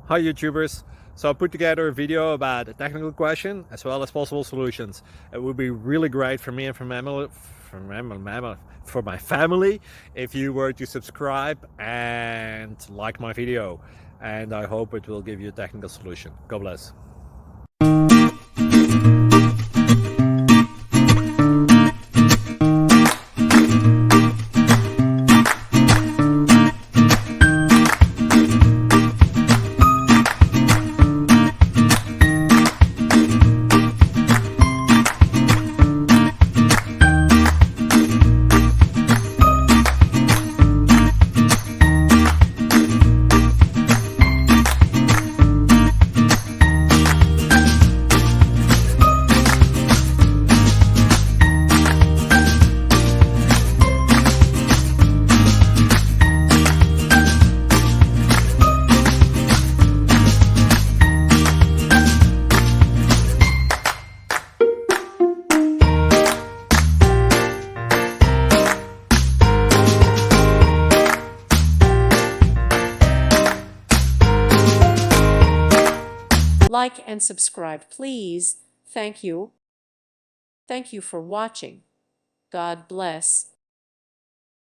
Hi YouTubers! So I put together a video about a technical question as well as possible solutions. It would be really great for me and for my family if you were to subscribe and like my video, and I hope it will give you a technical solution. God bless. Like and subscribe, please. Thank you. Thank you for watching. God bless.